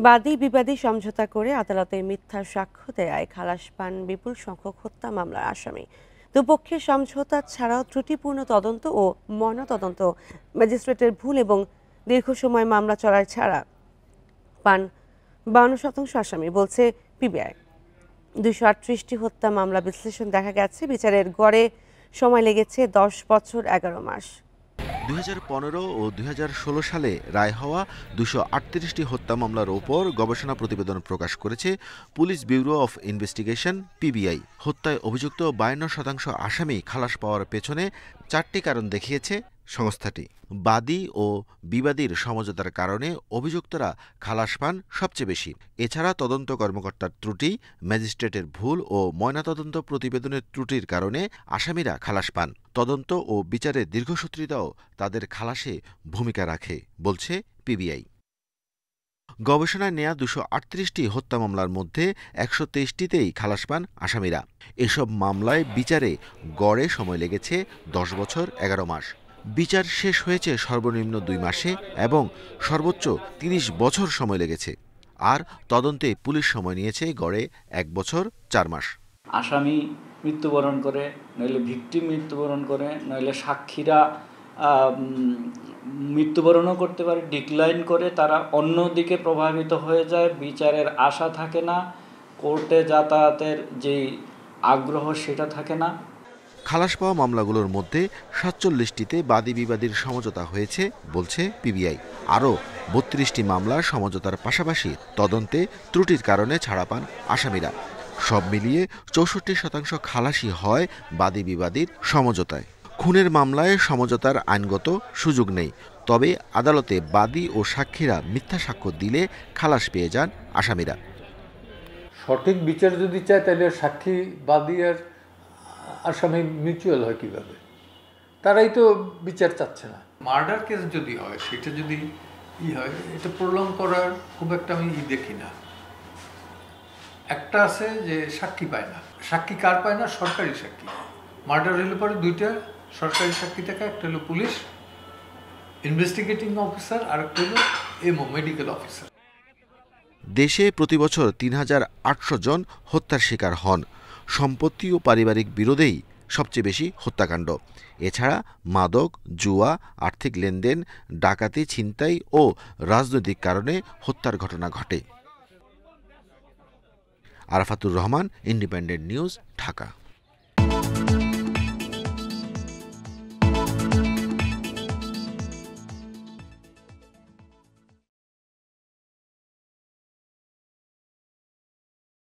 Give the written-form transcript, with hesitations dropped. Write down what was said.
বাদী বিবাদী সমঝোতা করে আদালতে মিথ্যা সাক্ষ্য দেয়ায় খালাস পান বিপুল সংখ্যক হত্যা মামলার আসামি। দুপক্ষের সমঝোতা ছাড়াও ত্রুটিপূর্ণ তদন্ত ও ময়নাতদন্ত, ম্যাজিস্ট্রেটের ভুল এবং দীর্ঘ সময় মামলা চলার ছাড়া পান 52% আসামি, বলছে পিবিআই। 238টি হত্যা মামলা বিশ্লেষণ দেখা গেছে বিচারের গড়ে সময় লেগেছে 10 বছর 11 মাস। 2015 ও 2016 সালে রায় হওয়া 238টি হত্যা মামলার ওপর গবেষণা প্রতিবেদন প্রকাশ করেছে police bureau of investigation PBI. হত্যায় অভিযুক্ত 52% আসামি খালাস পাওয়ার পেছনে 4টি কারণ দেখিয়েছে সংস্থাটি। বাদী ও বিবাদীর সমঝোতার কারণে অভিযুক্তরা খালাস পান সবচেয়ে বেশি। এছাড়া তদন্ত কর্মকর্তার ত্রুটি, ম্যাজিস্ট্রেটের ভুল ও ময়নাতদন্ত প্রতিবেদনের ত্রুটির কারণে আসামিরা খালাস পান। তদন্ত ও বিচারের দীর্ঘসূত্রিতাও তাদের খালাসে ভূমিকা রাখে, বলছে পিবিআই। গবেষণায় নেয়া 238টি হত্যা মামলার মধ্যে 123টিতেই খালাস পান আসামিরা। এসব মামলায় বিচারে গড়ে সময় লেগেছে 10 বছর 11 মাস। বিচার শেষ হয়েছে সর্বনিম্ন 2 মাসে এবং সর্বোচ্চ 30 বছর সময় লেগেছে। আর তদন্তে পুলিশ সময় নিয়েছে গড়ে 1 বছর 4 মাস। আসামি মৃত্যুবরণ করে, নইলে ভিকটিম মৃত্যুবরণ করে, নইলে সাক্ষীরা মৃত্যুবরণও করতে পারে, ডিক্লাইন করে, তারা অন্যদিকে প্রভাবিত হয়ে যায়, বিচারের আশা থাকে না, কোর্টে যাতায়াতের যেই আগ্রহ সেটা থাকে না। খালাস পাওয়া মামলাগুলোর মধ্যে 47টিতে বাদী বিবাদীর সমঝোতা হয়েছে, বলছে পিবিআই। আরও 32টি মামলা সমঝোতার পাশাপাশি তদন্তে ত্রুটির কারণে ছাড়া পান আসামিরা। সব মিলিয়ে 64% খালাসি হয় বাদী বিবাদীর সমঝোতায়। খুনের মামলায় সমঝোতার আইনগত সুযোগ নেই, তবে আদালতে বাদী ও সাক্ষীরা মিথ্যা সাক্ষ্য দিলে খালাস পেয়ে যান আসামিরা। সঠিক বিচার যদি চায় তাহলে সাক্ষী, বাদী আর আসামি মিউচুয়াল হয় কিভাবে? তারাই তো বিচার চাচ্ছে না। মার্ডার কেস যদি হয়, সেটা যদি হয়, এটা প্রলং করার খুব একটা আমি দেখি না। একটা আছে যে সাক্ষী পায় না। সাক্ষী কার পায় না? সরকারি সাক্ষী। মার্ডার হলে পরে 2টা সরকারি সাক্ষী থাকে, একটা হলো পুলিশ ইনভেস্টিগেটিং অফিসার, আর একটা হলো এমও মেডিকেল অফিসার। দেশে প্রতিবছর 3800 জন হত্যার শিকার হন। সম্পত্তি ও পারিবারিক বিরোধেই সবচেয়ে বেশি হত্যাকাণ্ড। এছাড়া মাদক, জুয়া, আর্থিক লেনদেন, ডাকাতি, ছিনতাই ও রাজনৈতিক কারণে হত্যার ঘটনা ঘটে। Arafatur Rahman, independent news, Dhaka.